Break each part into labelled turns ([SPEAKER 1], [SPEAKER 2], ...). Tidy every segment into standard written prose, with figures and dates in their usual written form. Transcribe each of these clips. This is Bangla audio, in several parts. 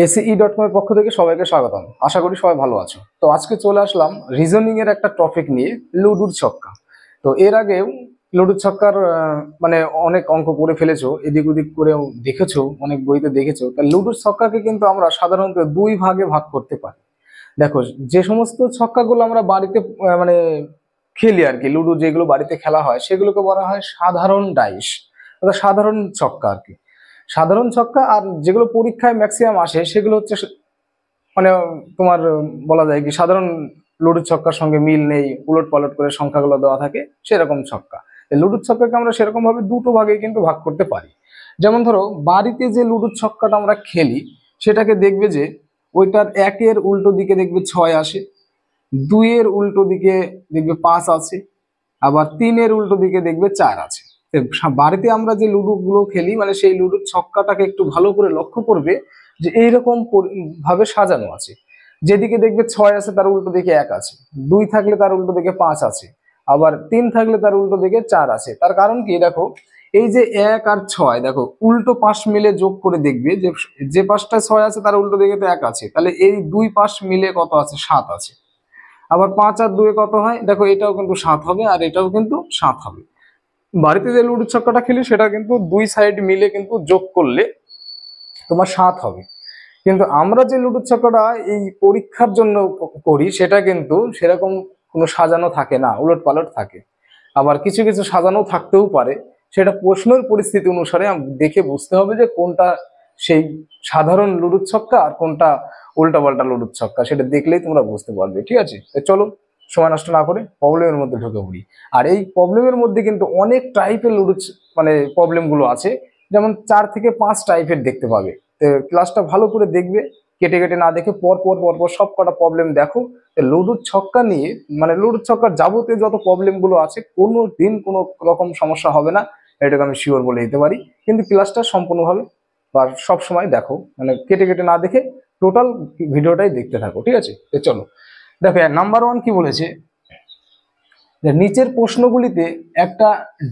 [SPEAKER 1] ACE.com এর পক্ষ থেকে সবাইকে স্বাগতম। আশা করি সবাই ভালো আছো। তো আজকে চলে আসলাম রিজনিং এর একটা টপিক নিয়ে, লুডুর ছক্কা। তো এর আগেও লুডুর ছক্কার মানে অনেক অঙ্ক করে ফেলেছো, এদিক ওদিক করেও দেখেছো, অনেক বইতে দেখেছো। তা লুডুর ছক্কাকে কিন্তু আমরা সাধারণত দুই ভাগে ভাগ করতে পারি। দেখো, যে সমস্ত ছক্কাগুলো আমরা বাড়িতে মানে খেলি আর কি, লুডো যেগুলো বাড়িতে খেলা হয় সেগুলোকে বলা হয় সাধারণ ডাইস, অর্থাৎ সাধারণ ছক্কা আর কি। সাধারণ ছক্কা, আর যেগুলো পরীক্ষায় ম্যাক্সিমাম আসে সেগুলো হচ্ছে মানে তোমার বলা যায় কি সাধারণ লুডুর ছক্কার সঙ্গে মিল নেই, উলট পালট করে সংখ্যাগুলো দেওয়া থাকে সেরকম ছক্কা। এই লুডুর ছক্কাকে আমরা সেরকম ভাবে দুটো ভাগে কিন্তু ভাগ করতে পারি। যেমন ধরো, বাড়িতে যে লুডুর ছক্কাটা আমরা খেলি সেটাকে দেখবে যে ওইটার একের উল্টো দিকে দেখবে 6 আসে, দুইয়ের উল্টো দিকে দেখবে 5 আছে, আবার তিনের উল্টো দিকে দেখবে 4 আছে। বাড়িতে আমরা যে লুডো গুলো খেলি মানে সেই লুডোর ছক্কাটাকে একটু ভালো করে লক্ষ্য করবে যে এইরকম ভাবে সাজানো আছে। যেদিকে দেখবে 6 আছে তার উল্টো দিকে 1 আছে, 2 থাকলে তার উল্টো দিকে 5 আছে, আবার 3 থাকলে তার উল্টো দিকে 4 আছে। তার কারণ কি, দেখো এই যে 1 আর 6, দেখো উল্টো পাশ মিলে যোগ করে দেখবে যে যে পাশটা 6 আছে তার উল্টো দিকে তো 1 আছে, তাহলে এই দুই পাশ মিলে কত আছে, 7 আছে। আবার 5 আর 2 কত হয়, দেখো এটাও কিন্তু 7 হবে আর এটাও কিন্তু 7 হবে। বাড়িতে যে লুডো ছক্কাটা খেলি সেটা কিন্তু দুই সাইড মিলে কিন্তু যোগ করলে তোমার 7 হবে। কিন্তু আমরা যে লুডো ছক্কাটা এই পরীক্ষার জন্য করি সেটা কিন্তু সেরকম কোনো সাজানো থাকে না, উলট পালট থাকে। আবার কিছু কিছু সাজানো থাকতেও পারে, সেটা প্রশ্নের পরিস্থিতি অনুসারে দেখে বুঝতে হবে যে কোনটা সেই সাধারণ লুডুর ছক্কা আর কোনটা উল্টা পাল্টা লুডুর ছক্কা, সেটা দেখলেই তোমরা বুঝতে পারবে। ঠিক আছে, চলো সময় নষ্ট না করে প্রবলেমের মধ্যে ঢুকে পড়ি। আর এই প্রবলেমের মধ্যে কিন্তু অনেক টাইপের লুডুর মানে প্রবলেম গুলো আছে, যেমন 4 থেকে 5 টাইপের দেখতে পাবে। ক্লাসটা ভালো করে দেখবে, কেটে কেটে না দেখে পর পর পর পর সব কটা প্রবলেম দেখো। লুডুর ছক্কা নিয়ে মানে লুডুর ছক্কার যাবতীয় যত প্রবলেম গুলো আছে কোনো দিন কোনো রকম সমস্যা হবে না, এটাকে আমি শিওর বলে দিতে পারি। কিন্তু ক্লাসটা সম্পূর্ণভাবে বা সব সময় দেখো, মানে কেটে কেটে না দেখে টোটাল ভিডিওটাই দেখতে থাকো। ঠিক আছে, চলো দেখো। নাম্বার 1 কি বলেছে, যে নিচের প্রশ্নগুলিতে একটা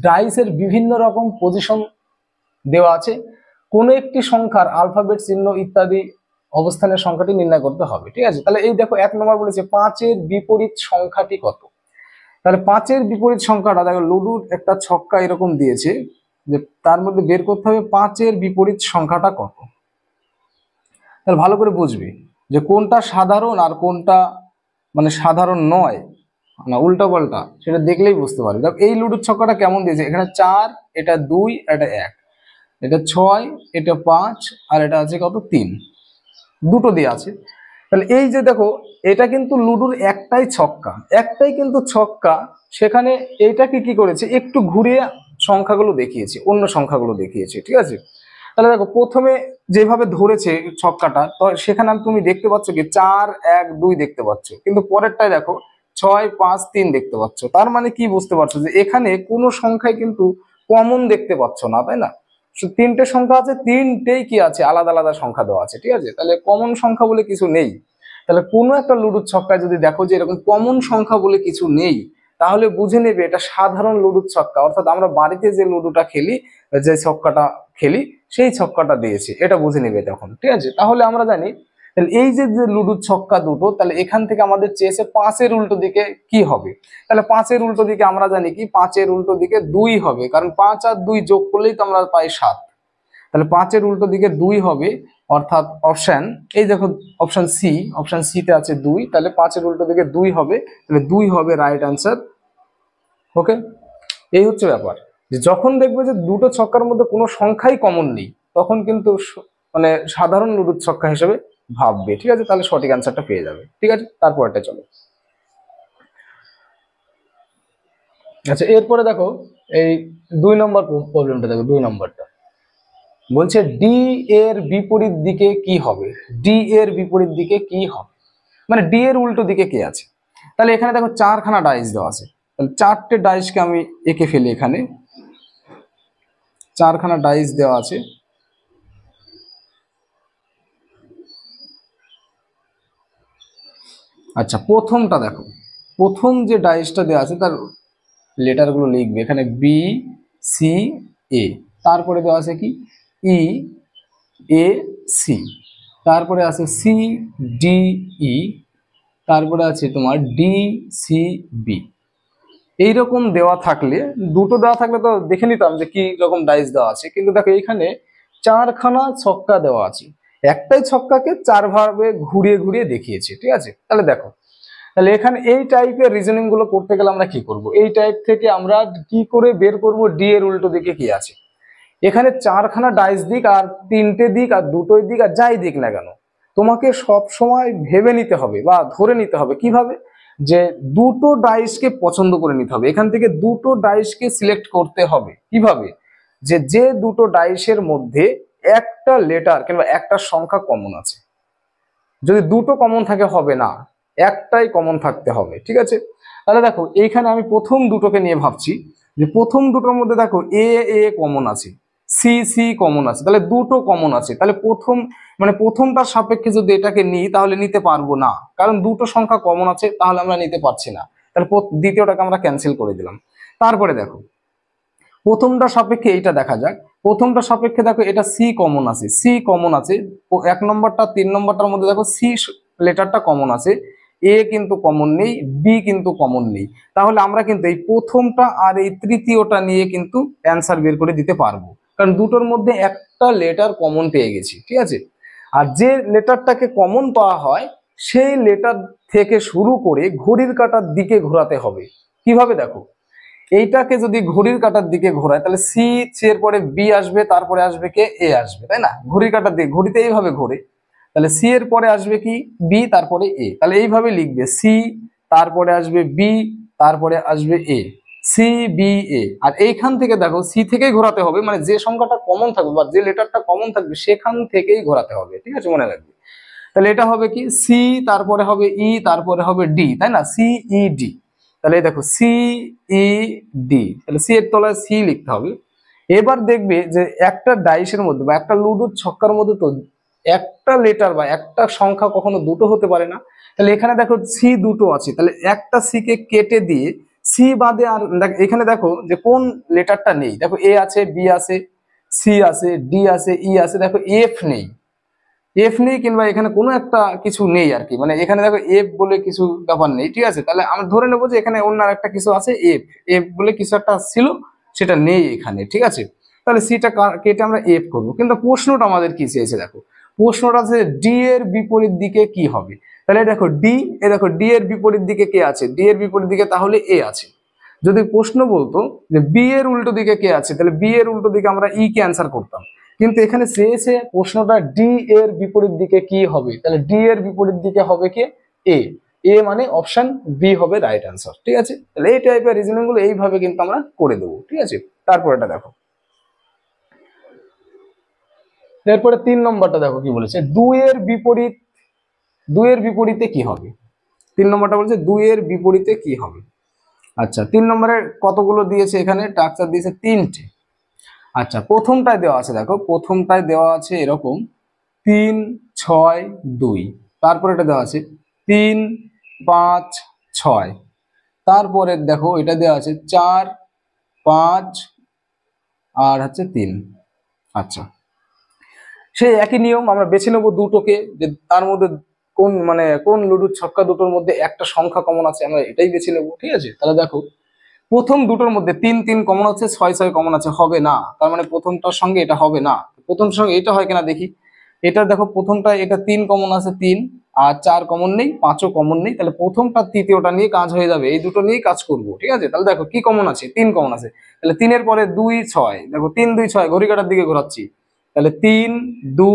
[SPEAKER 1] ডাইসের বিভিন্ন রকম পজিশন দেওয়া আছে, কোন একটি সংখ্যার আলফাবেট চিহ্ন ইত্যাদি অবস্থানের সংখ্যাটি নির্ণয় করতে হবে। ঠিক আছে, তাহলে এই দেখো 1 নম্বর বলেছে 5-এর বিপরীত সংখ্যাটি কত। তাহলে 5-এর বিপরীত সংখ্যাটা, দেখো লুডুর একটা ছক্কা এরকম দিয়েছে যে তার মধ্যে বের করতে হবে 5-এর বিপরীত সংখ্যাটা কত। তাহলে ভালো করে বুঝবি যে কোনটা সাধারণ আর কোনটা মানে সাধারণ নয়, না উল্টা পাল্টা, সেটা দেখলেই বুঝতে পারবি। দেখো এই লুডুর ছক্কাটা কেমন দিয়েছে, এখানে 4, এটা 2, এটা 1, এটা 6, এটা 5, আর এটা আছে কত 3, দুটো দিয়ে আছে। তাহলে এই যে দেখো, এটা কিন্তু লুডুর একটাই ছক্কা, একটাই কিন্তু ছক্কা, সেখানে এইটাকে কি করেছে একটু ঘুরিয়ে সংখ্যাগুলো দেখিয়েছে, অন্য সংখ্যাগুলো দেখিয়েছে। ঠিক আছে, তাহলে দেখো প্রথমে যেভাবে ধরেছে ছক্কাটা, তো সেখানে তুমি দেখতে পাচ্ছ কি 4, 1, 2 দেখতে পাচ্ছ, কিন্তু পরেরটাই দেখো 6, 5, 3 দেখতে পাচ্ছ। তার মানে কি বুঝতে পারছো যে এখানে কোনো সংখ্যায় কিন্তু কমন দেখতে পাচ্ছ না, তাই না? তিনটে সংখ্যা আছে, তিনটেই কি আছে, আলাদা আলাদা সংখ্যা দেওয়া আছে। ঠিক আছে, তাহলে কমন সংখ্যা বলে কিছু নেই। তাহলে কোনো একটা লুডুর ছক্কায় যদি দেখো যে এরকম কমন সংখ্যা বলে কিছু নেই, তাহলে বুঝে নেবে এটা সাধারণ লুডুর ছক্কা, অর্থাৎ আমরা বাড়িতে যে লুডুটা খেলি, যে ছক্কাটা খেলি সেই ছক্কাটা দিয়েছে, এটা বুঝে নেবে তখন। ঠিক আছে, তাহলে আমরা জানি এই যে যে লুডুর ছক্কা দুটো, তাহলে এখান থেকে আমাদের চেয়েছে 5-এর উল্টো দিকে কি হবে। তাহলে 5-এর উল্টো দিকে আমরা জানি কি 5-এর উল্টো দিকে 2 হবে, কারণ 5 আর 2 যোগ করলেই তো আমরা পাই 7। তাহলে 5-এর উল্টো দিকে 2 হবে, অর্থাৎ অপশন এই দেখো অপশন সি, অপশন সি তে আছে 2, তাহলে 5-এর উল্টো দিকে 2 হবে, তাহলে 2 হবে রাইট অ্যান্সার। ওকে, এই হচ্ছে ব্যাপার, যে যখন দেখবে যে দুটো ছক্কার মধ্যে কোনো সংখ্যাই কমন নেই তখন কিন্তু মানে সাধারণ লুডুর ছক্কা হিসেবে ভাববে। ঠিক আছে, তাহলে সঠিক অ্যান্সারটা পেয়ে যাবে। ঠিক আছে, তারপরটা চলো। আচ্ছা, এরপরে দেখো এই 2 নম্বর প্রবলেমটা দেখো, 2 নম্বরটা বলছে ডি এর বিপরীত দিকে কি হবে। ডি এর বিপরীত দিকে কি হবে মানে ডি এর উল্টো দিকে কি আছে। তাহলে এখানে দেখো 4খানা ডাইস দেওয়া আছে, তাহলে 4টে ডাইসকে আমি এঁকে ফেলি। এখানে 4খানা ডাইস দেওয়া আছে। আচ্ছা, প্রথমটা দেখো, প্রথম যে ডাইসটা দেওয়া আছে তার লেটার গুলো লিখবে। এখানে বি, সি, এ, তারপরে দেওয়া আছে কি ই, এ, সি। তারপরে আছে সি ডি ই, তারপরে আছে তোমার ডি সি বি। এইরকম দেওয়া থাকলে, দুটো দেওয়া থাকলে তো দেখে নিতাম যে কি রকম ডাইস দেওয়া আছে, কিন্তু দেখো এখানে চারখানা ছক্কা দেওয়া আছে, একটাই ছক্কাকে চার ভাবে ঘুরিয়ে ঘুরিয়ে দেখিয়েছে, ঠিক আছে। তাহলে দেখো, তাহলে এখানে এই টাইপের রিজনিং গুলো করতে গেলে আমরা কি করব, এই টাইপ থেকে আমরা কি করে বের করব ডি এর উল্টো দিকে কি আছে। এখানে চারখানা ডাইস দিক আর তিনটে দিক আর দুটোই দিক আর যাই দিক না কেন, তোমাকে সব সময় ভেবে নিতে হবে বা ধরে নিতে হবে কিভাবে, যে দুটো ডাইসকে পছন্দ করে নিতে হবে, এখান থেকে দুটো ডাইসকে সিলেক্ট করতে হবে কিভাবে, যে যে দুটো ডাইসের মধ্যে একটা লেটার কিংবা একটা সংখ্যা কমন আছে। যদি দুটো কমন থাকে হবে না, একটাই কমন থাকতে হবে, ঠিক আছে। তাহলে দেখো এইখানে আমি প্রথম দুটোকে নিয়ে ভাবছি, যে প্রথম দুটোর মধ্যে দেখো এ এ কমন আছে, সি সি কমন আছে, তাহলে দুটো কমন আছে। তাহলে প্রথম মানে প্রথমটার সাপেক্ষে যদি এটাকে নিই তাহলে নিতে পারবো না, কারণ দুটো সংখ্যা কমন আছে, তাহলে আমরা নিতে পারছি না। তাহলে দ্বিতীয়টাকে আমরা ক্যান্সেল করে দিলাম। তারপরে দেখো প্রথমটা সাপেক্ষে এইটা দেখা যাক, প্রথমটা সাপেক্ষে দেখো এটা সি কমন আছে, সি কমন আছে, এক নম্বরটা তিন নম্বরটার মধ্যে দেখো সি লেটারটা কমন আছে, এ কিন্তু কমন নেই, বি কিন্তু কমন নেই। তাহলে আমরা কিন্তু এই প্রথমটা আর এই তৃতীয়টা নিয়ে কিন্তু অ্যান্সার বের করে দিতে পারবো, কারণ দুটোর মধ্যে একটা লেটার কমন পেয়ে গেছি, ঠিক আছে। আর যে লেটারটাকে কমন পাওয়া হয় সেই লেটার থেকে শুরু করে ঘড়ির কাঁটার দিকে ঘোরাতে হবে। কিভাবে দেখো, এইটাকে যদি ঘড়ির কাঁটার দিকে ঘোরায় তাহলে সি এর পরে বি আসবে, তারপরে আসবে কে এ আসবে, তাই না। ঘড়ির কাঁটার দিকে, ঘড়িতে এইভাবে ঘোরে, তাহলে সি এর পরে আসবে কি বি, তারপরে এ, তাহলে এইভাবে লিখবে সি, তারপরে আসবে বি, তারপরে আসবে এ, সি বি এ। আর এইখান থেকে দেখো সি থেকেই ঘোরাতে হবে, মানে যে সংখ্যাটা কমন থাকবে বা যে লেটারটা কমন থাকবে সেখান থেকেই ঘোরাতে হবে, ঠিক আছে, মনে রাখবে। তাহলে এটা হবে কি সি, তারপরে হবে ই, তারপরে হবে ডি, তাই না, সি ই ডি। তাহলে দেখো সি ই ডি, তাহলে সি এর তলায় সি লিখতে হবে। এবার দেখবে যে একটা ডাইসের মধ্যে বা একটা লুডোর ছক্কার মধ্যে তো একটা লেটার বা একটা সংখ্যা কখনো দুটো হতে পারে না। তাহলে এখানে দেখো সি দুটো আছে, তাহলে একটা সি কে কেটে দিয়ে সি বাদে আর এখানে দেখো যে কোন লেটারটা নেই, দেখো এ আছে, বি আছে, সি আছে, ডি আছে, ই আছে, দেখো এফ নেই, এফ নেই কিংবা এখানে কোনো একটা কিছু নেই আর কি, মানে এখানে দেখো এফ বলে কিছু ব্যাপার নেই, ঠিক আছে। তাহলে আমরা ধরে নেবো যে এখানে অন্য একটা কিছু আছে, এফ এফ বলে কিছু একটা ছিল, সেটা নেই এখানে, ঠিক আছে। তাহলে সিটা কেটে আমরা এফ করবো, কিন্তু প্রশ্নটা আমাদের কি চেয়েছে দেখো, প্রশ্নটা আছে ডি এর বিপরীত দিকে কি হবে। তাহলে দেখো ডি, এ দেখো ডি এর বিপরীত দিকে কে আছে, ডি এর বিপরীত দিকে তাহলে এ আছে। যদি প্রশ্ন বলতো যে বি এর উল্টো দিকে কে আছে, তাহলে বি এর উল্টো দিকে আমরা ই কে অ্যান্সার করতাম, কিন্তু এখানে চেয়েছে প্রশ্নটা ডি এর বিপরীত দিকে কি হবে, তাহলে ডি এর বিপরীত দিকে হবে কি এ, এ মানে অপশন বি হবে রাইট অ্যান্সার, ঠিক আছে। তাহলে এই টাইপের রিজনিং গুলো এইভাবে কিন্তু আমরা করে দেবো, ঠিক আছে। তারপর এটা দেখো, এরপরে তিন নম্বরটা দেখো কি বলেছে, দুইয়ের বিপরীত, দুইয়ের বিপরীতে কি হবে। তিন নম্বরটা বলছে দুইয়ের বিপরীতে কি হবে। আচ্ছা, তিন নম্বরের কতগুলো দিয়েছে, এখানে স্ট্রাকচার দিয়েছে তিনটে। আচ্ছা, প্রথমটায় দেওয়া আছে দেখো, প্রথমটায় দেওয়া আছে এরকম 3 6 2, তারপরে এটা দেওয়া আছে 3 5 6, তারপরে দেখো এটা দেওয়া আছে 4 5 আর হচ্ছে 3। আচ্ছা, সেই একই নিয়ম আমরা বেছে নেবো দুটোকে, যে তার মধ্যে কোন মানে কোন লুডুর ছক্কা দুটোর মধ্যে একটা সংখ্যা কমন আছে, আমরা এটাই বেছে নেবো, ঠিক আছে। তাহলে দেখো প্রথম দুটোর মধ্যে 3 3 কমন আছে, 6 6 কমন আছে, হবে না, তার মানে প্রথমটার সঙ্গে এটা হবে না। প্রথমটার সঙ্গে এটা হয় কিনা দেখি, এটা দেখো প্রথমটা এটা 3 কমন আছে 3, আর 4 কমন নেই, 5ও কমন নেই, তাহলে প্রথমটা তৃতীয়টা নিয়ে কাজ হয়ে যাবে, এই দুটো নিয়েই কাজ করব, ঠিক আছে। তাহলে দেখো কি কমন আছে, 3 কমন আছে, তাহলে 3 এর পরে 2 6, দেখো 3 2 6 ঘড়ি কাঁটার দিকে ঘোরাচ্ছি, তাহলে 3 2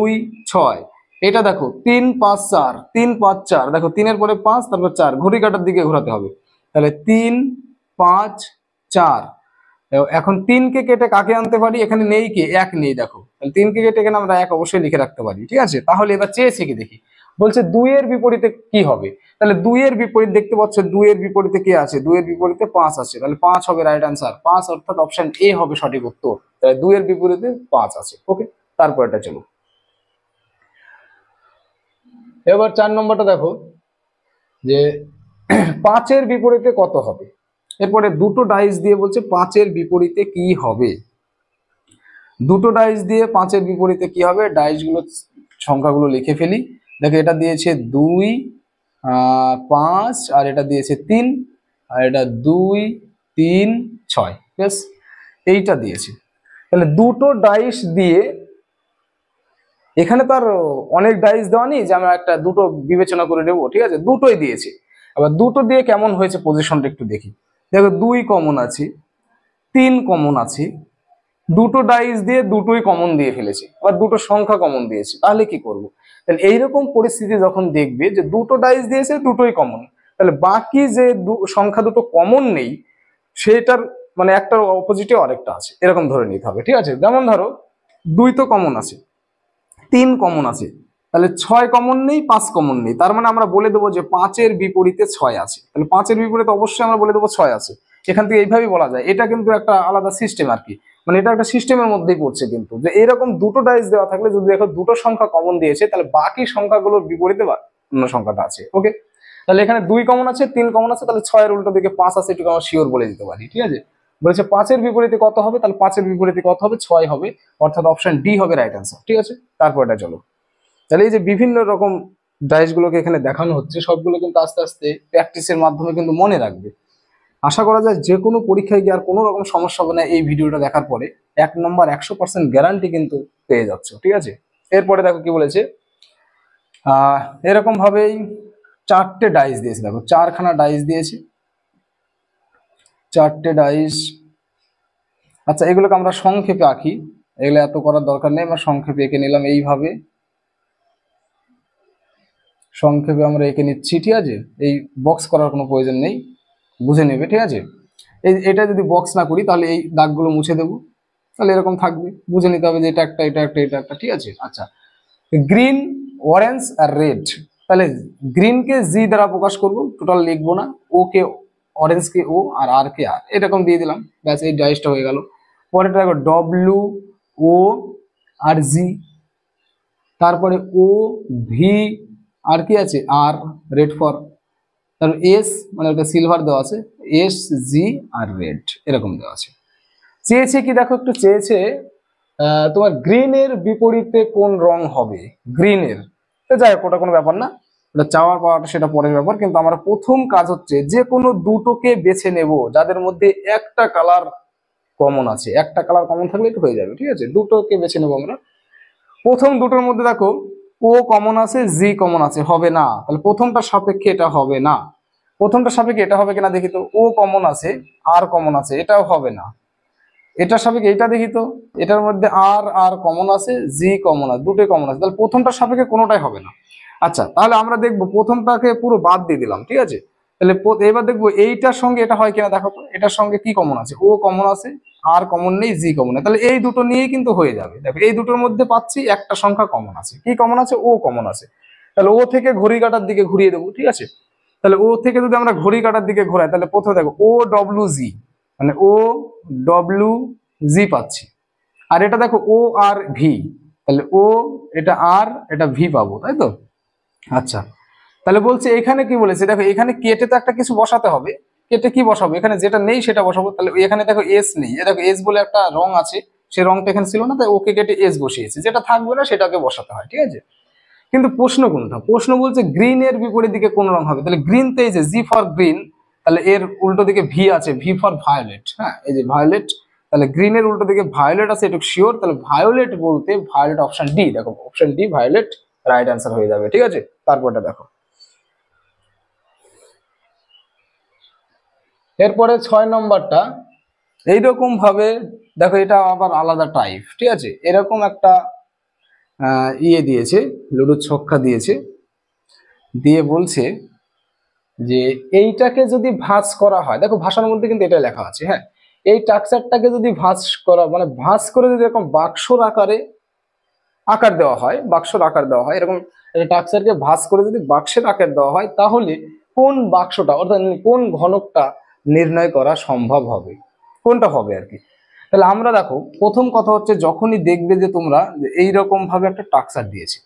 [SPEAKER 1] 6। এটা দেখো 3 5 4, 3 5 4, দেখো 3 এর পরে 5 তারপর 4 ঘড়ি কাঁটার দিকে ঘোরাতে হবে, তাহলে 3 5 4। এখন 3 কে কেটে কাকে আনতে পারি, এখানে নেই কি এক নেই, দেখো তাহলে 3 কে কেটে এখানে আমরা এক অবশ্যই লিখে রাখতে পারি, ঠিক আছে। তাহলে এবার চেয়েছে কি দেখি, বলছে 2 এর বিপরীতে কি হবে, তাহলে 2 এর বিপরীত দেখতে পাচ্ছ, 2 এর বিপরীতে কে আছে, 2 এর বিপরীতে 5 আছে, তাহলে 5 হবে রাইট অ্যান্সার, 5 অর্থাৎ অপশন এ হবে সঠিক উত্তর, তাহলে 2 এর বিপরীতে 5 আছে, ওকে। তারপর এটা চলো, এবার 4 নম্বরটা দেখো যে 5 এর বিপরীতে কত হবে। এরপরে দুটো ডাইস দিয়ে বলছে 5 এর বিপরীতে কি হবে, দুটো ডাইস দিয়ে 5 এর বিপরীতে কি হবে, ডাইস গুলো সংখ্যাগুলো লিখে ফেলি। দেখো এটা দিয়েছে 2, 5, আর এটা দিয়েছে 3, আর এটা 2, 3, 6। বেশ, এইটা দিয়েছে। তাহলে দুটো ডাইস দিয়ে, এখানে তো আর অনেক ডাইস দেওয়া নেই যে আমরা একটা দুটো বিবেচনা করে নেবো, ঠিক আছে, দুটোই দিয়েছি। আবার দুটো দিয়ে কেমন হয়েছে পজিশনটা একটু দেখি। দেখো 2 কমন আছে, 3 কমন আছে, দুটো ডাইস দিয়ে দুটোই কমন দিয়ে ফেলেছে, আবার দুটো সংখ্যা কমন দিয়েছে। তাহলে কি করব? তাহলে এইরকম পরিস্থিতি যখন দেখবে যে দুটো ডাইস দিয়েছে দুটোই কমন, তাহলে বাকি যে সংখ্যা দুটো কমন নেই সেটার মানে একটার অপোজিটে আরেকটা আছে, এরকম ধরে নিতে হবে, ঠিক আছে। যেমন ধরো 2 তো কমন আছে, 3 কমন আছে, তাহলে 6 কমন নেই, 5 কমন নেই। তার মানে আমরা বলে দেবো যে 5-এর বিপরীতে 6 আছে। তাহলে 5-এর বিপরীতে অবশ্যই আমরা বলে দেবো 6 আছে। এখান থেকে এইভাবেই বলা যায়। এটা কিন্তু একটা আলাদা সিস্টেম আর কি, মানে এটা একটা সিস্টেমের মধ্যেই পড়ছে কিন্তু, যে এরকম দুটো ডাইস দেওয়া থাকলে যদি দেখো দুটো সংখ্যা কমন দিয়েছে তাহলে বাকি সংখ্যাগুলোর বিপরীতে বা অন্য সংখ্যাটা আছে। ওকে, তাহলে এখানে 2 কমন আছে, 3 কমন আছে, তাহলে 6-এর উল্টো দিকে 5 আছে, এটুকু আমরা শিওর বলে দিতে পারি, ঠিক আছে। বলেছে 5-এর বিপরীতে কত হবে, তাহলে 5-এর বিপরীতে কত হবে, 6 হবে, অর্থাৎ অপশন ডি হবে রাইট অ্যান্সার, ঠিক আছে। তারপর এটা চলো, তাহলে এই যে বিভিন্ন রকম ডাইস গুলোকে এখানে দেখানো হচ্ছে, সবগুলো কিন্তু আস্তে আস্তে প্র্যাকটিসের মাধ্যমে কিন্তু মনে রাখবে। আশা করা যায় যে কোনো পরীক্ষায় গিয়ে আর কোনো রকম সমস্যা হবে না এই ভিডিওটা দেখার পরে। 1 নম্বর 100% গ্যারান্টি কিন্তু পেয়ে যাচ্ছ, ঠিক আছে। এরপরে দেখো কি বলেছে, এরকম ভাবেই 4টে ডাইস দিয়েছে, দেখো 4খানা ডাইস দিয়েছে, 4টে ডাইস। আচ্ছা, এগুলোকে আমরা সংক্ষেপে আঁকি, এগুলো এত করার দরকার নেই, আমরা সংক্ষেপে এঁকে নিলাম এইভাবে, সংক্ষেপে আমরা এঁকে নিচ্ছি, ঠিক আছে। এই বক্স করার কোনো প্রয়োজন নেই, বুঝে নেবে, ঠিক আছে। এটা যদি বক্স না করি তাহলে এই দাগগুলো মুছে দেবো, তাহলে এরকম থাকবে, বুঝে নিতে হবে যে এটা একটা, এটা একটা, এটা একটা, ঠিক আছে। আচ্ছা, গ্রিন, অরেঞ্জ আর রেড, তাহলে গ্রিনকে জি দ্বারা প্রকাশ করব, টোটাল লিখবো না, ও কে অরেঞ্জ কে ও, আর আর কে আর, এরকম দিয়ে দিলাম, ব্যাস এই ডাইসটা হয়ে গেল। পরেরটা দেখো ডব্লিউ, ও আর জি, তারপরে ও, ভি, আর কি আছে আর, রেড ফর, তারপর এস মানে ওটা সিলভার দেওয়া আছে, এস, জি আর রেড এরকম দেওয়া আছে। চেয়েছে কি দেখো, একটু চেয়েছে তোমার গ্রিনের বিপরীতে কোন রং হবে, গ্রিনের। তো যাই হোক, ওটা কোনো ব্যাপার না, ওটা চাওয়ার পাওয়াটা সেটা পরের ব্যাপার। কিন্তু আমার প্রথম কাজ হচ্ছে যে কোনো দুটোকে বেছে নেব যাদের মধ্যে একটা কালার কমন আছে, একটা কালার কমন থাকলে তো হয়ে যাবে, ঠিক আছে। দুটোকে বেছে নেবো আমরা। প্রথম দুটোর মধ্যে দেখো ও কমন আছে, জি কমন আছে, হবে না, তাহলে প্রথমটার সাপেক্ষে এটা হবে না। প্রথমটার সাপেক্ষে এটা হবে কিনা দেখি তো, ও কমন আছে, আর কমন আছে, এটাও হবে না। এটার সাপেক্ষে এটা দেখি তো, এটার মধ্যে আর আর কমন আছে, জি কমন আছে, দুটোই কমন আছে, তাহলে প্রথমটার সাপেক্ষে কোনোটাই হবে না। আচ্ছা, তাহলে আমরা দেখবো প্রথমটাকে পুরো বাদ দিয়ে দিলাম, ঠিক আছে। তাহলে এবার দেখবো এইটার সঙ্গে এটা হয় কিনা, দেখো তো এটার সঙ্গে কি কমন আছে, ও কমন আছে, আর কমন নেই, জি কমন নেই, তাহলে এই দুটো নিয়েই কিন্তু হয়ে যাবে। দেখো এই দুটোর মধ্যে পাচ্ছি একটা সংখ্যা কমন আছে, কি কমন আছে, ও কমন আছে, তাহলে ও থেকে ঘড়ি কাঁটার দিকে ঘুরিয়ে দেবো, ঠিক আছে। তাহলে ও থেকে যদি আমরা ঘড়ি কাঁটার দিকে ঘোরাই, তাহলে প্রথমে দেখো ও ডব্লিউ জি, মানে ও ডব্লিউ জি পাচ্ছি, আর এটা দেখো ও আর ভি, তাহলে ও, এটা আর, এটা ভি পাবো, তাই তো। আচ্ছা, তাহলে বলছে এখানে কি বলেছে, দেখো এখানে কেটে তো একটা কিছু বসাতে হবে, কেটে কি বসাবো, এখানে যেটা নেই সেটা বসাবো। তাহলে এখানে দেখো এস নেই, দেখো এস বলে একটা রং আছে, সে রংটা এখানে ছিল না, তাই ওকে কেটে এস বসিয়েছে, যেটা থাকবে না সেটাকে বসাতে হয়, ঠিক আছে। কিন্তু প্রশ্ন কোনটা, প্রশ্ন বলছে গ্রিন এর বিপরীত দিকে কোন রং হবে, তাহলে গ্রিন তো এই যে জি ফর গ্রিন, তাহলে এর উল্টো দিকে ভি আছে, ভি ফর ভায়োলেট, হ্যাঁ এই যে ভায়োলেট, তাহলে গ্রিন এর উল্টো দিকে ভায়োলেট আছে, এটুকু শিওর। তাহলে ভায়োলেট বলতে ভায়োলেট অপশন ডি, দেখো option D violet right answer হয়ে যাবে, ঠিক আছে। তারপরটা দেখো, এরপরে 6 নম্বরটা এইরকম ভাবে দেখো, এটা আবার আলাদা টাইপ, ঠিক আছে। এরকম একটা ইয়ে দিয়েছে, লুডোর ছক্কা দিয়েছে, দিয়ে বলছে যে এইটাকে যদি ভাঁজ করা হয়, দেখো ভাষার মধ্যে কিন্তু এটা লেখা আছে, হ্যাঁ, এই স্ট্রাকচারটাকে যদি ভাঁজ করা মানে ভাঁজ করে যদি এরকম বাক্সর আকারে আকার দেওয়া হয়, বাক্সর আকার দেওয়া হয়, এরকম একটা স্ট্রাকচারকে ভাঁজ করে যদি বাক্সের আকার দেওয়া হয়, তাহলে কোন বাক্সটা অর্থাৎ কোন ঘনকটা নির্ণয় করা সম্ভব হবে, কোনটা হবে আর কি। তাহলে আমরা দেখো প্রথম কথা হচ্ছে, যখনই দেখবে যে তোমরা এইরকম ভাবে একটা স্ট্রাকচার দিয়েছে,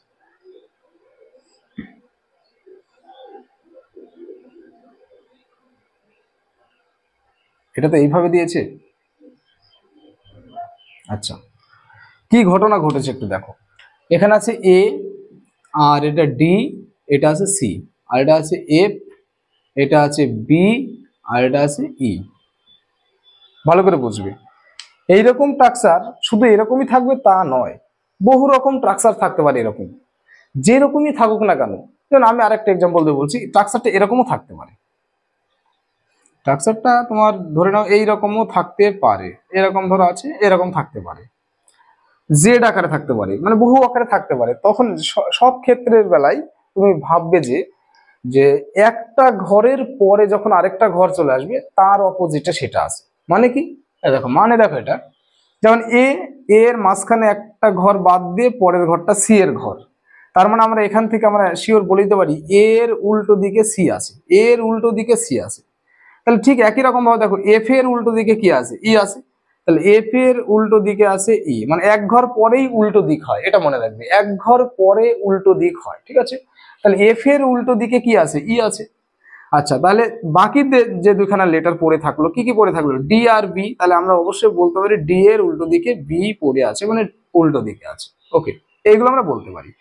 [SPEAKER 1] এটা তো এইভাবে দিয়েছে। আচ্ছা, কি ঘটনা ঘটেছে একটু দেখো, এখানে আছে এ, আর এটা ডি, এটা আছে সি, আর এটা আছে এফ, এটা আছে বি, আর এটা আছে ই। ভালো করে বুঝবে, এইরকম স্ট্রাকচার শুধু এরকমই থাকবে তা নয়, বহু রকম স্ট্রাকচার থাকতে পারে এরকম, যেরকমই থাকুক না কেন। যেমন আমি আরেকটা এক্সাম্পল দিয়ে বলছি, স্ট্রাকচারটা এরকমও থাকতে পারে, স্ট্রাকচারটা তোমার ধরে নাও এইরকমও থাকতে পারে, এরকম ধরো আছে, এরকম থাকতে পারে, জেড আকারে থাকতে পারে, মানে বহু আকারে থাকতে পারে। তখন সব ক্ষেত্রের বেলায় তুমি ভাববে যে যে একটা ঘরের পরে যখন আরেকটা ঘর চলে আসবে তার অপোজিটে সেটা আছে। মানে কি, দেখো মানে দেখো, এটা যেমন এর মাঝখানে একটা ঘর বাদ দিয়ে পরের ঘরটা সি এর ঘর, তার মানে আমরা এখান থেকে আমরা শিওর বলে দিতে পারি এর উল্টো দিকে সি আছে, এর উল্টো দিকে সি আছে। তাহলে ঠিক একই রকম ভাবে দেখো এফ এর উল্টো দিকে কি আছে, ই আছে, তাহলে এফ এর উল্টো দিকে আছে ই, মানে এক ঘর পরেই উল্টো দিক হয়, এটা মনে রাখবে, এক ঘর পরে উল্টো দিক হয়, ঠিক আছে। তাহলে এফ এর উল্টো দিকে কি আছে, ই আছে। আচ্ছা, তাহলে বাকি যে দুখানা লেটার পড়ে থাকলো, কি কি পড়ে থাকলো, ডি আর বি, তাহলে আমরা অবশ্যই বলতে পারি ডি এর উল্টো দিকে বি পড়ে আছে, মানে উল্টো দিকে আছে। ওকে, এইগুলো আমরা বলতে পারি।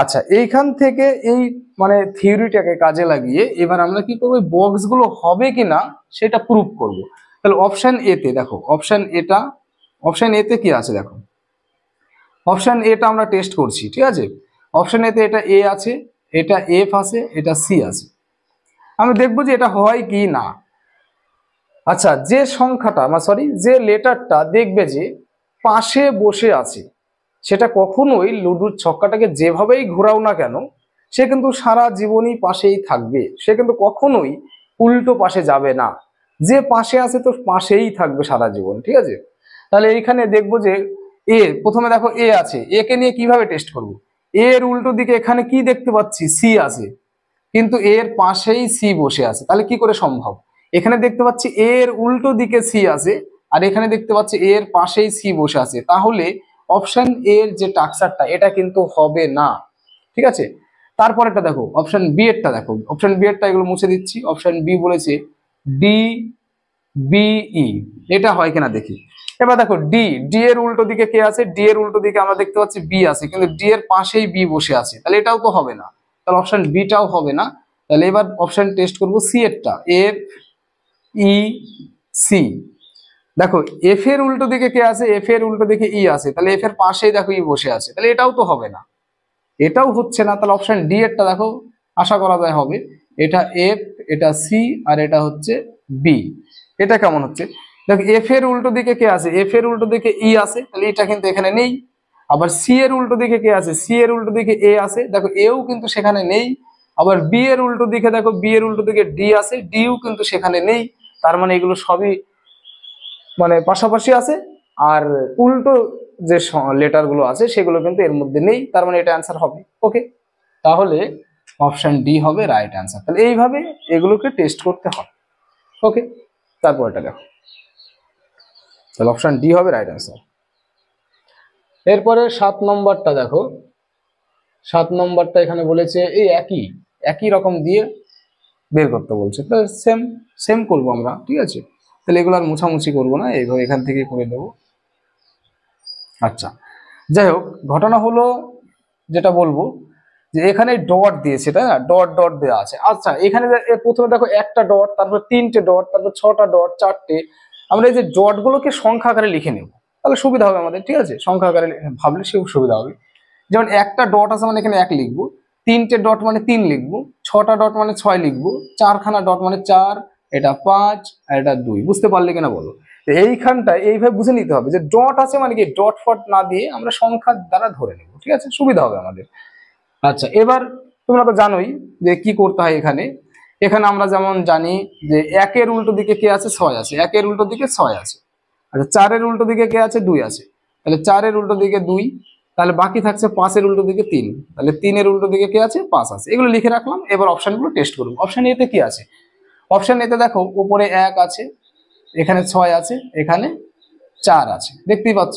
[SPEAKER 1] আচ্ছা, এইখান থেকে এই মানে থিওরিটাকে কাজে লাগিয়ে এবার আমরা কি করবো, বক্স গুলো হবে কিনা সেটা প্রুভ করব। তাহলে অপশন এ তে দেখো, অপশন এ তে কি আছে দেখো, অপশন এটা আমরা টেস্ট করছি, ঠিক আছে। অপশন এ তে এটা এ আছে, এটা এফ আছে, এটা সি আছে, আমরা দেখবো যে এটা হয় কি না। আচ্ছা, যে সংখ্যাটা সরি যে লেটারটা দেখবে যে পাশে বসে আছে, সেটা কখনোই লুডুর ছক্কাটাকে যেভাবেই ঘোরাও না কেন সে কিন্তু সারা জীবনই পাশেই থাকবে, সে কিন্তু কখনোই উল্টো পাশে যাবে না, যে পাশে আছে তো পাশেই থাকবে সারা জীবন, ঠিক আছে। তাহলে এইখানে দেখবো যে প্রথমে দেখো এ আছে, এ কে নিয়ে কিভাবে টেস্ট করব, এর উল্টো দিকে এখানে কি দেখতে পাচ্ছি, সি আছে, কিন্তু এর পাশেই সি বসে আছে, তাহলে কি করে সম্ভব, এখানে দেখতে পাচ্ছি এর উল্টো দিকে সি আছে, আর এখানে দেখতে পাচ্ছি এর পাশেই সি বসে আছে, তাহলে অপশন এর যে স্ট্রাকচারটা এটা কিন্তু হবে না, ঠিক আছে। তারপরেরটা দেখো, অপশন বি এরটা দেখো, অপশন বি এরটা এগুলো মুছে দিচ্ছি। অপশন বি বলেছে ডি বিই, এটা হয় কিনা দেখি। এবার দেখো ডি এর উল্টো দিকে কে আছে, ডি এর উল্টো দিকে আমরা দেখতে পাচ্ছি বি আছে, কিন্তু ডি এর পাশেই বি বসে আছে, তাহলে এটাও তো হবে না, তাহলে অপশন বিটাও হবে না। তাহলে এবার অপশন টেস্ট করব সি এরটা, এফ ই সি। দেখো এফ এর উল্টো দিকে কে আছে, এফ এর উল্টো দিকে ই আছে, তাহলে এফ এর পাশেই দেখো ই বসে আছে, তাহলে এটাও তো হবে না, এটাও হচ্ছে না। তাহলে অপশন ডি এরটা দেখো, আশা করা যায় হবে, এটা এফ, এটা সি, আর এটা হচ্ছে বি। এটা কেমন হচ্ছে, দেখো এফ এর উল্টো দিকে কে আছে, এফ এর উল্টো দিকে ই আছে, তাহলে এটা কিন্তু এখানে নেই। আবার সি এর উল্টো দিকে কে আছে, সি এর উল্টো দিকে এ আছে, দেখো এও কিন্তু সেখানে নেই। আবার বি এর উল্টো দিকে দেখো, বি এর উল্টো দিকে ডি আছে, ডিও কিন্তু সেখানে নেই। তার মানে এগুলো সবই মানে পাশাপাশি আছে, আর উল্টো যে লেটার গুলো আছে সেগুলো কিন্তু এর মধ্যে নেই, তার মানে এটা অ্যান্সার হবে। ওকে, তাহলে অপশন ডি হবে রাইট অ্যান্সার। তাহলে এইভাবে এগুলোকে টেস্ট করতে হবে। ওকে, তারপর এটা দেখো, তাহলে অপশন ডি হবে রাইট অ্যান্সার। এরপরে 7 নম্বরটা দেখো, 7 নম্বরটা এখানে বলেছে এই একই রকম দিয়ে বের করতে বলছে, তো সেম সেম করবো আমরা, ঠিক আছে। তাহলে এগুলো আর মুছামুছি করবো না, এইভাবে এখান থেকে করে দেবো। আচ্ছা, যাই হোক, ঘটনা হলো যেটা বলবো যে এখানে ডট দিয়েছে, তাই না, ডট ডট দেওয়া আছে। আচ্ছা, এখানে প্রথমে দেখো একটা ডট, তারপর 3টে ডট, তারপর 6টা ডট, 4টে। আমরা এই যে ডট গুলোকে সংখ্যা আকারে লিখে নেব, তাহলে সুবিধা হবে আমাদের, ঠিক আছে, সংখ্যা আকারে ভাবলে সেও সুবিধা হবে। যেমন একটা ডট আছে মানে এখানে 1 লিখবো, 3টে ডট মানে 3 লিখবো, 6টা ডট মানে 6 লিখবো, 4খানা ডট মানে 4, এটা 5 আর এটা 2। বুঝতে পারলে কিনা বলো। এইখানটায় এইভাবে বুঝে নিতে হবে যে ডট আছে মানে কি, ডট ফট না দিয়ে আমরা সংখ্যার দ্বারা ধরে নেব, ঠিক আছে, সুবিধা হবে আমাদের। আচ্ছা, এবার তোমরা তো জানোই যে কি করতে হয় এখানে। এখানে আমরা যেমন জানি যে 1-এর উল্টো দিকে কে আছে, 6 আছে, 1-এর উল্টো দিকে 6 আছে। আচ্ছা, 4-এর উল্টো দিকে কে আছে, 2 আছে, তাহলে 4-এর উল্টো দিকে 2, তাহলে বাকি থাকছে 5-এর উল্টো দিকে 3, তাহলে 3-এর উল্টো দিকে কে আছে, 5 আছে। এগুলো লিখে রাখলাম, এবার অপশনগুলো টেস্ট করব। অপশন এতে কি আছে, অপশন এতে দেখো উপরে 1 আছে, এখানে 6 আছে, এখানে 4 আছে, দেখতেই পাচ্ছ।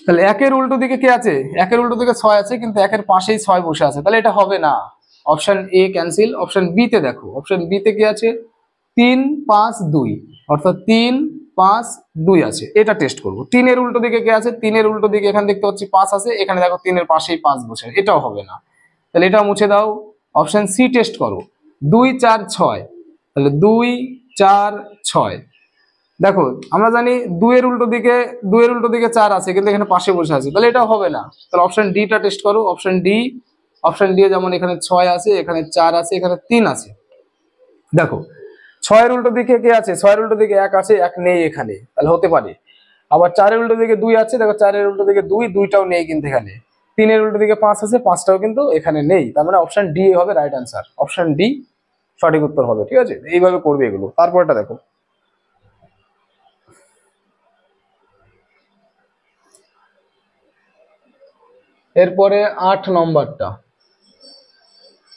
[SPEAKER 1] তাহলে 1-এর উল্টো দিকে কি আছে, 1-এর উল্টো দিকে 6 আছে, কিন্তু 1-এর পাশেই 6 বসে আছে, তাহলে এটা হবে না। Option A cancel. Option B তে দেখো, অপশন বি তে কি আছে, 3 5 2, অর্থাৎ 3 5 2 আছে, এটা টেস্ট করব। 3 এর উল্টো দিকে কে আছে? 3 এর উল্টো দিকে এখানে দেখতে পাচ্ছি 5 আছে, এখানে দেখো 3 এর পাশেই 5 বসে, এটাও হবে না। তাহলে এটা মুছে দাও, অপশন সি টেস্ট করো। 2 4 6, তাহলে 2 4 6। দেখো আমরা জানি 2 এর উল্টো দিকে 4 আছে, কিন্তু এখানে পাশে বসে আছে, তাহলে এটা হবে না। তাহলে অপশন ডি টা টেস্ট করো। অপশন ডি যেমন এখানে 6 আছে, এখানে 4 আছে, এখানে 3 আছে। দেখো 6 এর উল্টো দিকে কে আছে? 6 এর উল্টো দিকে 1 আছে, 1 নেই এখানে, তাহলে হতে পারে। আবার 4 এর উল্টো দিকে 2 আছে, দেখো 4 এর উল্টো দিকে 2, 2টাও নেই কিন্তু এখানে। 3 এর উল্টো দিকে 5 আছে, 5টাও কিন্তু এখানে নেই। তার মানে অপশন ডি হবে রাইট অ্যান্সার। অপশন ডি সঠিক উত্তর হবে। ঠিক আছে, এইভাবে করবে এগুলো। তারপরটা দেখো, এরপরে 8 নম্বরটা,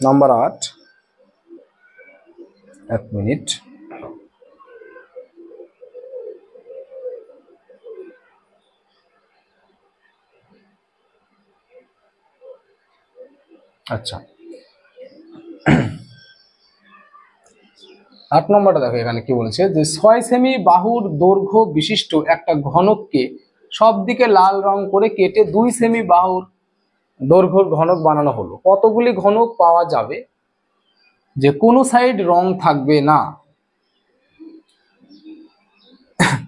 [SPEAKER 1] নাম্বার 8, 1 মিনিট। আচ্ছা 8 নম্বরটা দেখো, এখানে কি বলেছে যে 6 সেমি বাহুর দৈর্ঘ্য বিশিষ্ট একটা ঘনককে সব দিকে লাল রং করে কেটে 2 সেমি বাহুর দৈর্ঘ্যর ঘনক বানানো হলো। কতগুলি ঘনক পাওয়া যাবে যে কোনো সাইড রং থাকবে না?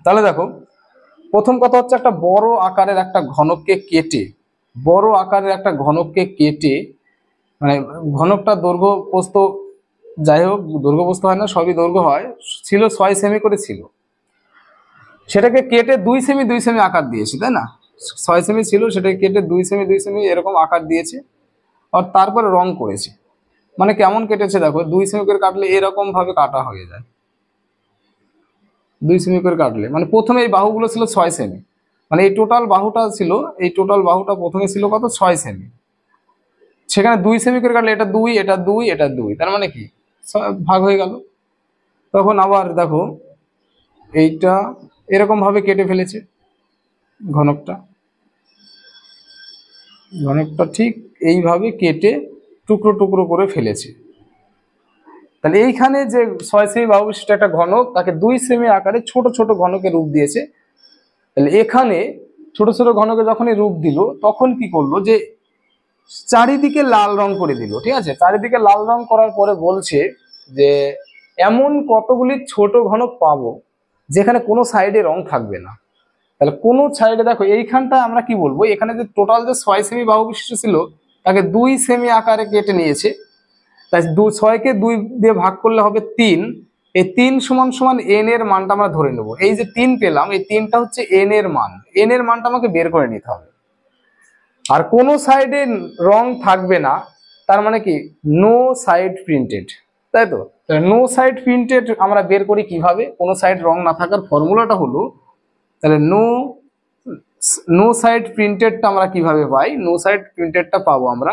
[SPEAKER 1] তাহলে দেখো প্রথম কথা হচ্ছে একটা বড় আকারের একটা ঘনককে কেটে মানে ঘনকটা দৈর্ঘ্য প্রস্থ, যাই হোক দৈর্ঘ্য প্রস্থ হয় না, সবই দৈর্ঘ্য হয়, ছিল 6 সেমি করে ছিল, সেটাকে কেটে 2 সেমি 2 সেমি আকার দিয়েছে, তাই না? 6 সেমি ছিল, সেটাকে কেটে 2 সেমি 2 সেমি এরকম আকার দিয়েছে, আর তারপরে রং করেছে। মানে কেমন কেটেছে দেখো, 2 সেমি করে কাটলে এরকম ভাবে কাটা হয়ে যায়। 2 সেমি করে কাটলে মানে প্রথমে এই বাহুগুলো ছিল 6 সেমি, মানে এই টোটাল বাহুটা প্রথমে ছিল কত? 6 সেমি। সেখানে 2 সেমি করে কাটলে এটা 2, এটা 2, এটা 2, তার মানে কি ভাগ হয়ে গেল। তখন আবার দেখো এইটা এরকম ভাবে কেটে ফেলেছে ঘনকটা ঠিক এইভাবে কেটে টুকরো টুকরো করে ফেলেছে। তাহলে এইখানে যে 6 সেমি বাহু বিশিষ্ট একটা ঘনক, তাকে 2 সেমি আকারে ছোট ছোট ঘনকে রূপ দিয়েছে। তাহলে এখানে ছোট ছোট ঘনকে যখনই রূপ দিল, তখন কি করলো যে চারিদিকে লাল রং করে দিল। ঠিক আছে, চারিদিকে লাল রং করার পরে বলছে যে এমন কতগুলি ছোট ঘনক পাবো যেখানে কোনো সাইডে রং থাকবে না। তাহলে কোনো সাইডে দেখো এইখানটা আমরা কি বলবো, এখানে যে টোটাল যে 6 সেমি বাহু বিশিষ্ট ছিল, তাকে 2 সেমি আকারে কেটে নিয়েছে। তাই 6কে 2 দিয়ে ভাগ করলে হবে 3। এই 3 সমান সমান n এর মানটা আমরা ধরে নেব। এই যে 3 পেলাম, এই 3টা হচ্ছে n এর মান। n এর মানটা আমাকে বের করে নিতে হবে। আর কোনো সাইডে রং থাকবে না, তার মানে কি নো সাইড প্রিন্টেড, তাই তো? নো সাইড প্রিন্টেড আমরা বের করি কিভাবে? কোনো সাইড রং না থাকার ফর্মুলাটা হলো, তাহলে নো সাইড প্রিন্টেডটা আমরা কিভাবে পাই? নো সাইড প্রিন্টেডটা পাবো আমরা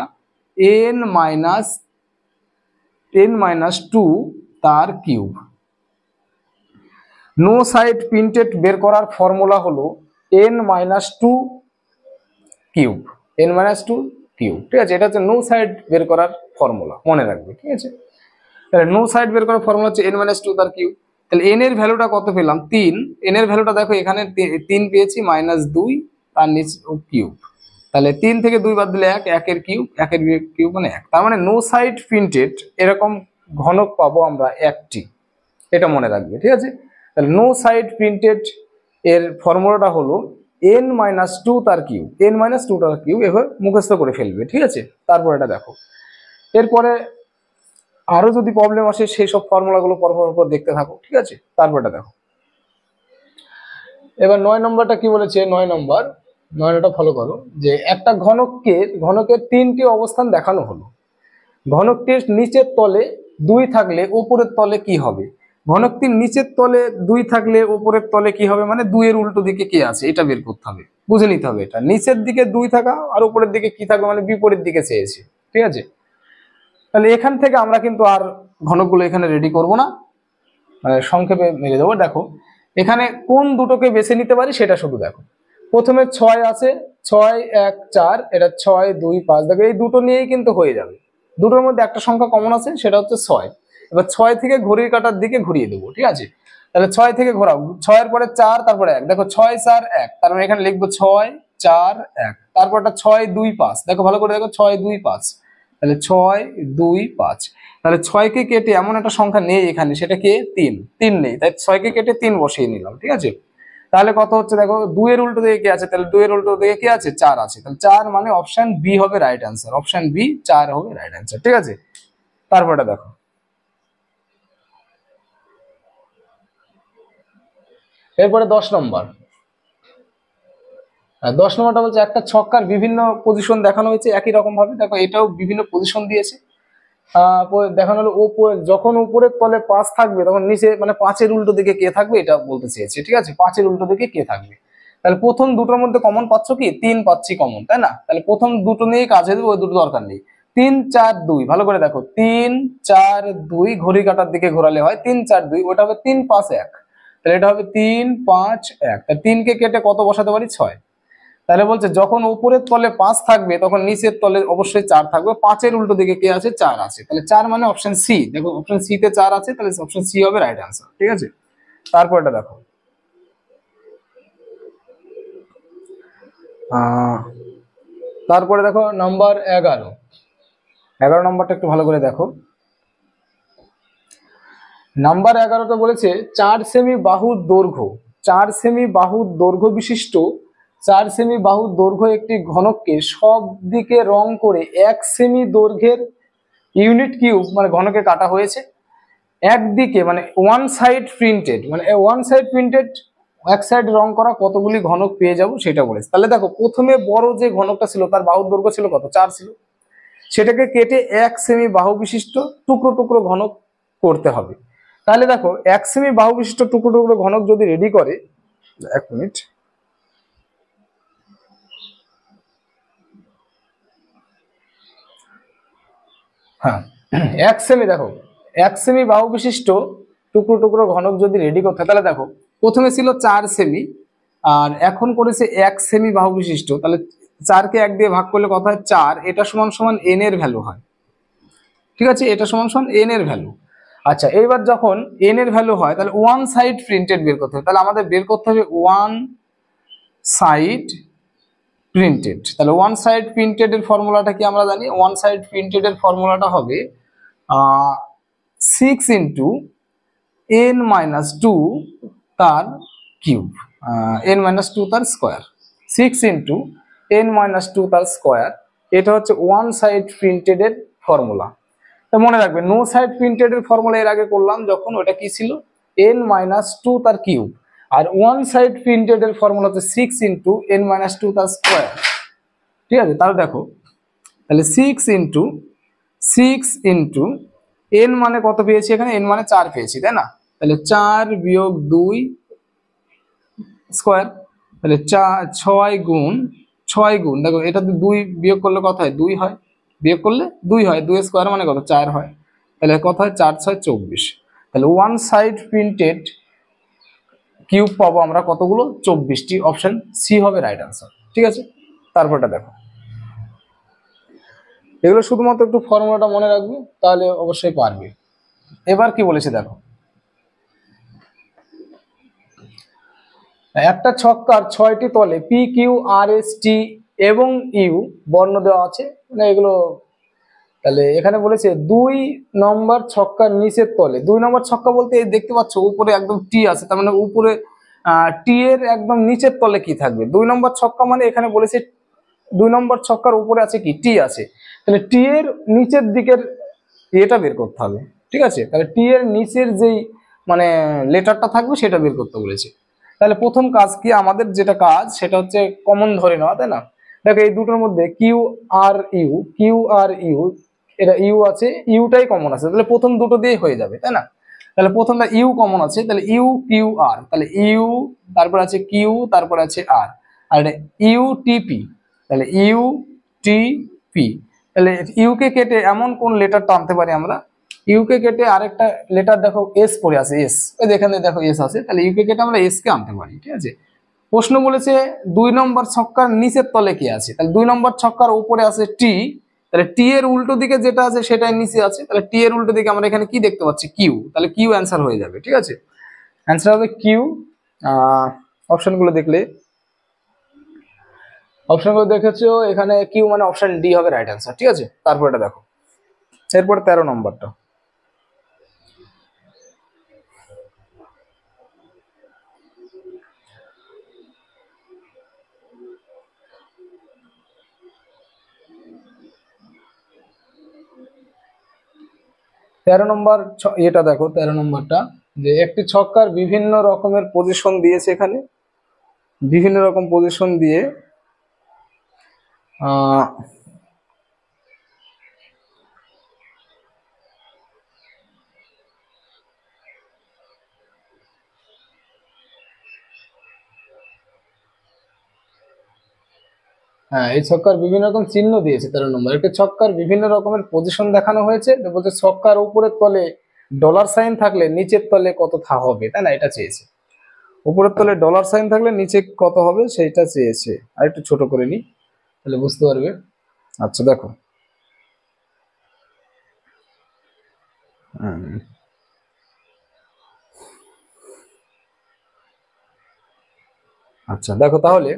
[SPEAKER 1] n মাইনাস 2 তার কিউব। নো সাইড প্রিন্টেড বের করার ফর্মুলা হলো n মাইনাস 2 কিউব, ঠিক আছে? এটা হচ্ছে নো সাইড বের করার ফর্মুলা, মনে রাখবে। ঠিক আছে, তাহলে নো সাইড বের করার ফর্মুলা হচ্ছে n মাইনাস 2 তার কিউব। তাহলে n এর ভ্যালুটা কত পেলাম? 3। n এর ভ্যালুটা দেখো এখানে 3 পেয়েছি, মাইনাস 2 তার নিচে কিউব। তাহলে 3 থেকে 2 বাদ দিলে 1, 1 এর কিউব মানে 1। তার মানে নো সাইড প্রিন্টেড এরকম ঘনক পাবো আমরা একটি, এটা মনে রাখবে। ঠিক আছে, তাহলে নো সাইড প্রিন্টেড এর ফর্মুলাটা হলো n মাইনাস 2 তার কিউব, এভাবে মুখস্থ করে ফেলবে। ঠিক আছে, তারপর এটা দেখো, এরপরে আরো যদি প্রবলেম আসে সেই সব ফর্মুলাগুলো পরপর দেখতে থাকো। ঠিক আছে, তারপর এটা দেখো। এবার 9 নম্বরটা কি বলেছে? 9টা ফলো করো, যে একটা ঘনকের 3টি অবস্থান দেখানো হলো। ঘনকটির নিচের তলে 2 থাকলে উপরের তলে কি হবে? ঘনকটির নিচের তলে 2 থাকলে উপরের তলে কি হবে, মানে 2 এর উল্টো দিকে কি আছে এটা বের করতে হবে, বুঝে নিতে হবে। এটা নিচের দিকে 2 থাকা আর উপরের দিকে কি থাকবে, মানে বিপরীত দিকে চেয়েছে। ঠিক আছে, তাহলে এখান থেকে আমরা কিন্তু আর ঘনকগুলো এখানে রেডি করব না, মানে সংক্ষেপে মেরে দেবো। দেখো এখানে কোন দুটোকে বেছে নিতে পারি সেটা শুধু দেখো। প্রথমে 6 আছে, 6 1 4, এটা 6 2 5, দেখো এই দুটো নিয়েই কিন্তু হয়ে যাবে। দুটোর মধ্যে একটা সংখ্যা কমন আছে, সেটা হচ্ছে 6। এবার 6 থেকে ঘড়ির কাঁটার দিকে ঘুরিয়ে দেবো। ঠিক আছে, তাহলে 6 থেকে ঘোরাও, 6 এর পরে 4 তারপরে 1, দেখো 6 4 1, তার মানে এখানে লিখবো 6 4 1, তারপরটা 6 2 5, দেখো ভালো করে দেখো 6 2 5, তাহলে 6 2 5, তাহলে 6 কে কেটে এমন একটা সংখ্যা নেই এখানে, সেটা কে 3, 3 নেই, তাই 6 কে কেটে 3 বসিয়ে নিলাম, ঠিক আছে। তাহলে কত হচ্ছে দেখো, 2 এর উল্টো দিকে কি আছে, তাহলে 2 এর উল্টো দিকে কি আছে 4 আছে, তাহলে 4 মানে অপশন বি হবে রাইট অ্যান্সার, অপশন বি 4 হবে রাইট অ্যান্সার, ঠিক আছে। তারপরটা দেখো, এরপরে 10 নম্বর। 10 নম্বরটা বলছে একটা ছক্কার বিভিন্ন পজিশন দেখানো হয়েছে একই রকম ভাবে, দেখো এটাও বিভিন্ন পজিশন দিয়েছে। দেখানো হলো যখন উপরের তলে 5 থাকবে তখন নিচে মানে 5-এর উল্টো দিকে কে থাকবে এটা বলতে চেয়েছে, ঠিক আছে। 5-এর উল্টো দিকে কে থাকবে, তাহলে প্রথম দুটোর মধ্যে কমন পাচ্ছ কি 3 পাচ্ছি কমন, তাই না। তাহলে প্রথম দুটো নিয়ে কাজ হয়ে যাবে, ওই দুটো দরকার নেই। 3 4 2, ভালো করে দেখো 3 4 2, ঘড়ি কাটার দিকে ঘোরালে হয় 3 4 2, ওটা হবে 3 5 1, তাহলে এটা হবে 3 5 1, তাহলে 3 কে কেটে কত বসাতে পারি 6। তাহলে বলছে যখন উপরের তলে 5 থাকবে তখন নিচের তলে অবশ্যই 4 থাকবে, 5-এর উল্টো দিকে কে আছে 4 আছে, তাহলে 4 মানে অপশন সি, দেখো অপশন সি তে 4 আছে, তাহলে অপশন সি হবে রাইট অ্যান্সার, ঠিক আছে। তারপরটা দেখো, তারপরে দেখো নাম্বার 11, 11 নম্বরটা একটু ভালো করে দেখো। নাম্বার 11টা বলেছে 4 সেমি বাহুর দৈর্ঘ্য, 4 সেমি বাহুর দৈর্ঘ্য বিশিষ্ট 4 সেমি বাহুর দৈর্ঘ্য একটি ঘনককে সব দিকে রং করে 1 সেমি দৈর্ঘ্যের ইউনিট কিউব মানে ঘনকে কাটা হয়েছে। একদিকে মানে ওয়ান সাইড প্রিন্টেড, মানে ওয়ান সাইড প্রিন্টেড, এক সাইড রং করা কতগুলি ঘনক পেয়ে যাব সেটা বলেছে। তাহলে দেখো প্রথমে বড় যে ঘনকটা ছিল তার বাহুর দৈর্ঘ্য ছিল কত 4 ছিল, সেটাকে কেটে 1 সেমি বাহু বিশিষ্ট টুকরো টুকরো ঘনক করতে হবে। তাহলে দেখো 1 সেমি বাহু বিশিষ্ট টুকরো টুকরো ঘনক যদি রেডি করে, 1 মিনিট, হ্যাঁ 1 সেমি, দেখো 1 সেমি বাহু বিশিষ্ট টুকরো টুকরো ঘনক যদি রেডি করতে হয়, তাহলে দেখো প্রথমে ছিল 4 সেমি আর এখন করেছে 1 সেমি বাহু বিশিষ্ট, তাহলে 4 কে 1 দিয়ে ভাগ করলে কত হয় 4, এটা সমান সমান n এর ভ্যালু হয়, ঠিক আছে, এটা সমান সমান n এর ভ্যালু। আচ্ছা এইবার যখন n এর ভ্যালু হয় তাহলে ওয়ান সাইড প্রিন্টেড বের করতে হবে, তাহলে আমাদের বের করতে হবে ওয়ান সাইড প্রিন্টেড। তাহলে ওয়ান সাইড প্রিন্টেড এর ফর্মুলাটা কি আমরা জানি, ওয়ান সাইড প্রিন্টেড এর ফর্মুলাটা হবে 6 ইন্টু n-2 তার কিউব, n-2 তার স্কোয়ার, 6 ইন্টু n-2 তার স্কোয়ার, এটা হচ্ছে ওয়ান সাইড প্রিন্টেড এর ফর্মুলা। তো মনে রাখবে নো সাইড প্রিন্টেড এর ফর্মুলা এর আগে করলাম যখন, ওটা কি ছিল n-2 তার কিউব, আর ওয়ান সাইড প্রিন্টেড এর ফর্মুলা হচ্ছে 6 ইন্টু n-2 তার স্কোয়ার, ঠিক আছে। তাহলে দেখো তাহলে 6 ইন্টু n মানে কত পেয়েছি এখানে, n মানে 4 পেয়েছি তাই না, তাহলে 4 বিয়োগ 2 স্কোয়ার, তাহলে 6 গুণ দেখো এটা 2 বিয়োগ করলে কত হয় 2 হয়, বিয়োগ করলে 2 হয়, 2 স্কোয়ার মানে কত 4 হয়, তাহলে কত হয় 4 6 24, তাহলে ওয়ান সাইড প্রিন্টেড কিউব পাবো আমরা কতগুলো 24টি, অপশন সি হবে রাইট আনসার, ঠিক আছে। তারপরটা দেখো, এগুলো শুধুমাত্র একটু ফর্মুলাটা মনে রাখবে তাহলে অবশ্যই পারবে। এবার কি বলেছে দেখো, একটা ছক্কার 6টি তলে P Q R S T এবং ইউ বর্ণ দেওয়া আছে, মানে এগুলো, তাহলে এখানে বলেছে 2 নম্বর ছক্কার নিচের তলে, 2 নম্বর ছক্কা বলতে এই দেখতে পাচ্ছ উপরে একদম টি আছে, তার মানে উপরে টি এর একদম নিচের তলে কি থাকবে 2 নম্বর ছক্কা, মানে এখানে বলেছে 2 নম্বর ছক্কার উপরে আছে কি টি আছে, তাহলে টি এর নিচের দিকের এটা বের করতে হবে, ঠিক আছে। তাহলে টি এর নিচের যেই মানে লেটারটা থাকবে সেটা বের করতে বলেছে। তাহলে প্রথম কাজ কি আমাদের, যেটা কাজ সেটা হচ্ছে কমন ধরে নেওয়া, তাই না। দেখো এই দুটোর মধ্যে কিউ আর ইউ এটা ইউ আছে, ইউটাই কমন আছে, তাহলে প্রথম দুটো দিয়ে হয়ে যাবে তাই না। তাহলে প্রথমটা ইউ কমন আছে, তাহলে ইউ কিউ আর, তাহলে ইউ তারপর আছে কিউ তারপর আছে আর, আর ইউ টিপি, তাহলে ইউ টি পি, তাহলে ইউ কে কেটে এমন কোন লেটারটা আনতে পারি আমরা, ইউ কে কেটে আরেকটা লেটার দেখো এস পড়ে আছে, এস ওই এখানে দেখো এস আছে, তাহলে ইউ কে কেটে আমরা এস কে আনতে পারি, ঠিক আছে। প্রশ্ন বলেছে 2 নম্বর ছক্কার নিচের তলে কি আছে, তাহলে 2 নম্বর ছক্কার উপরে আছে টি, তাহলে টি এর উল্টো দিকে যেটা আছে সেটাই নিচে আছে, তাহলে টি এর উল্টো দিকে আমরা এখানে কি দেখতে পাচ্ছি কিউ, তাহলে কিউ অ্যান্সার হয়ে যাবে, ঠিক আছে। অ্যান্সার হবে কিউ। অপশনগুলো দেখেছো, এখানে কিউ মানে অপশন ডি হবে রাইট অ্যান্সার। ঠিক আছে, তারপর এটা দেখো, এরপরে 13 নম্বরটা। 13 নম্বর এটা দেখো, 13 নম্বরটা, যে একটি ছক্কার বিভিন্ন রকমের পজিশন দিয়েছে এখানে, বিভিন্ন রকম পজিশন দিয়ে আহ হ্যাঁ, এই ছক্কার বিভিন্ন রকম চিহ্ন দিয়েছে। 13 নম্বর, একটি ছক্কার বিভিন্ন রকমের পজিশন দেখানো হয়েছে, বলছে ছক্কার উপরের তলে ডলার সাইন থাকলে নিচের তলে কত হবে, তাই না, এটা চেয়েছে। উপরের তলে ডলার সাইন থাকলে নিচে কত হবে সেইটা চেয়েছে। আর একটু ছোট করে নি, তাহলে বুঝতে পারবে। আচ্ছা দেখো, আচ্ছা দেখো তাহলে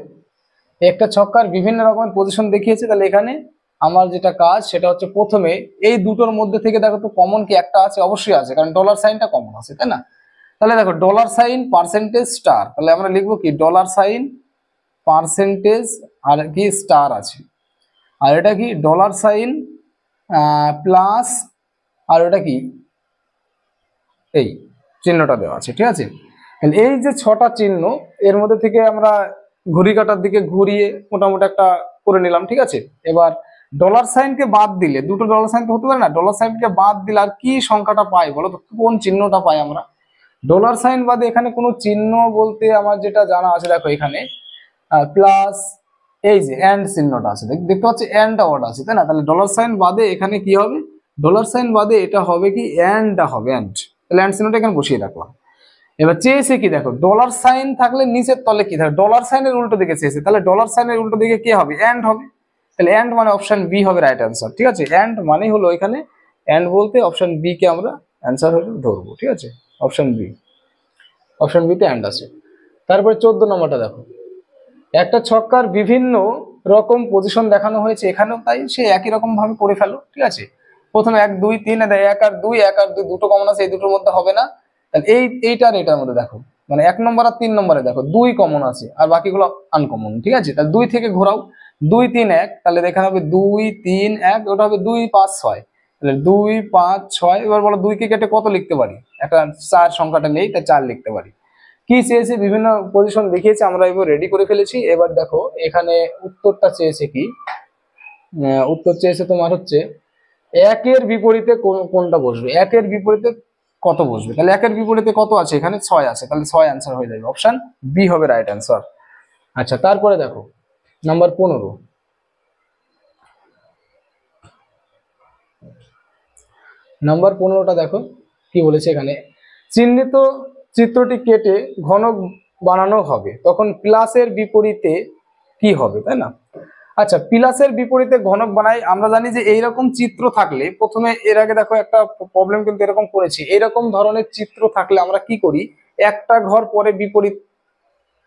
[SPEAKER 1] একটা ছক্কার বিভিন্ন রকমের পজিশন দেখিয়েছে, তাহলে এখানে আমার যেটা কাজ সেটা হচ্ছে প্রথমে এই দুটোর মধ্যে থেকে দেখো তো কমন কি একটা আছে, অবশ্যই আছে, কারণ ডলার সাইনটা কমন আছে, তাই না। তাহলে দেখো ডলার সাইন পার্সেন্টেজ স্টার, তাহলে আমরা লিখবো কি ডলার সাইন পার্সেন্টেজ আর কি স্টার আছে, আর এটা কি ডলার সাইন প্লাস, আর ওটা কি এই চিহ্নটা দেওয়া আছে। ঠিক আছে, এই যে 6টা চিহ্ন, এর মধ্যে থেকে আমরা ঘড়ি কাটার দিকে ঘুরিয়ে মোটামুটি একটা করে নিলাম। ঠিক আছে, এবার ডলার সাইনকে বাদ দিলে, দুটো ডলার সাইন তো হতে পারে না, ডলার সাইনকে বাদ দিলে আর কি সংখ্যাটা পাই বলো তো, কোন চিহ্নটা পাই আমরা। ডলার সাইন বাদে এখানে কোনো চিহ্ন বলতে আমার যেটা জানা আছে, দেখো এখানে প্লাস এই যে এন্ড চিহ্নটা আছে, দেখতে পাচ্ছি এন্ড ওয়ার্ড আছে, তাই না। তাহলে ডলার সাইন বাদে এখানে কি হবে, ডলার সাইন বাদে এটা হবে কি এন্ডটা হবে এন্ড, তাহলে এন্ড চিহ্নটা এখানে বসিয়ে রাখলাম। এবার চেয়েছে কি দেখো, ডলার সাইন থাকলে নিচের তলে কি থাকে, ডলার সাইনের উল্টো দিকে চেয়েছে, তাহলে ডলার সাইনের উল্টো দিকে কি হবে, এন্ড হবে। তাহলে এন্ড মানে অপশন বি হবে রাইট অ্যান্সার। ঠিক আছে, এন্ড মানে হলো এখানে, এন্ড বলতে অপশন বি কে আমরা অ্যান্সার হলে ধরবো। ঠিক আছে, অপশন বি, অপশন বি তে এন্ড আছে। তারপরে 14 নম্বরটা দেখো, একটা ছক্কার বিভিন্ন রকম পজিশন দেখানো হয়েছে, এখানেও তাই, সে একই রকম ভাবে করে ফেলো। ঠিক আছে, প্রথমে 1 2 3 দেয়, 1 আর 2, 1 আর 2 দুটো কমন আছে, এই দুটোর মধ্যে হবে না। তাহলে এইটার এটার মধ্যে দেখো, মানে 1 নম্বর আর 3 নম্বরে দেখো 2 কমন আছে আর বাকিগুলো আনকমন। ঠিক আছে, তাহলে 2 থেকে ঘোরাও, 2 3 1, তাহলে এখানে হবে 2 3 1, ওটা হবে 2 5 6, তাহলে 2 5 6। এবার বলো 2 কে কেটে কত লিখতে পারি, একটা 4 সংখ্যাটা নেই, তাই 4 লিখতে পারি। কি চেয়েছে, বিভিন্ন পজিশন দেখিয়েছে, আমরা এবার রেডি করে ফেলেছি। এবার দেখো এখানে উত্তরটা চেয়েছে কি, উত্তর চেয়েছে তোমার হচ্ছে 1 এর বিপরীতে কোনটা বসবে, 1 এর বিপরীতে কত বসবে। তাহলে 1 এর বিপরীতে কত আছে, এখানে 6 আছে, তাহলে 6 অ্যান্সার হয়ে যাবে, অপশন বি হবে রাইট অ্যান্সার। আচ্ছা, তারপরে দেখো নাম্বার 15, নাম্বার 15টা দেখো কি বলেছে এখানে, চিহ্নিত চিত্রটি কেটে ঘনক বানানো হবে, তখন প্লাসের বিপরীতে কি হবে, তাই না। আচ্ছা, প্লাসের বিপরীতে ঘনক বানাই, আমরা জানি যে এইরকম চিত্র থাকলে প্রথমে, এর আগে দেখো একটা প্রবলেম কিন্তু এরকম করেছি, এইরকম ধরনের চিত্র থাকলে আমরা কি করি, একটা ঘর পরে বিপরীত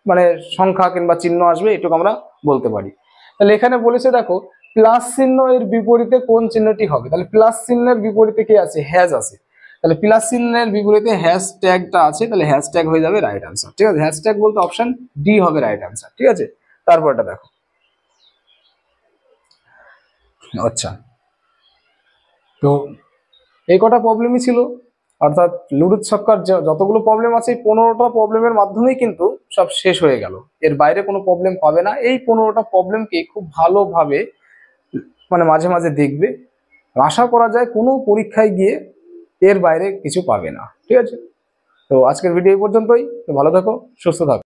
[SPEAKER 1] মানে সংখ্যা কিংবা চিহ্ন আসবে, এটুকু আমরা বলতে পারি। তাহলে এখানে বলেছে দেখো প্লাস চিহ্ন এর বিপরীতে কোন চিহ্নটি হবে, তাহলে প্লাস চিহ্নের বিপরীতে কি আছে, হ্যাজ আছে, তাহলে প্লাস চিহ্নের বিপরীতে হ্যাশট্যাগটা আছে, তাহলে হ্যাশট্যাগ হয়ে যাবে রাইট অ্যান্সার। ঠিক আছে, হ্যাশট্যাগ বলতে অপশন ডি হবে রাইট অ্যান্সার। ঠিক আছে, তারপরটা দেখো। আচ্ছা, তো এই কটা প্রবলেমই ছিল, অর্থাৎ লুডুর ছক্কার যতগুলো প্রবলেম আছে এই 15টা প্রবলেমের মাধ্যমেই কিন্তু সব শেষ হয়ে গেল, এর বাইরে কোনো প্রবলেম পাবে না। এই 15টা প্রবলেমকে খুব ভালোভাবে মানে মাঝে মাঝে দেখবে, আশা করা যায় কোনো পরীক্ষায় গিয়ে এর বাইরে কিছু পাবে না। ঠিক আছে, তো আজকের ভিডিও এই পর্যন্তই, তো ভালো থাকো, সুস্থ থাকো।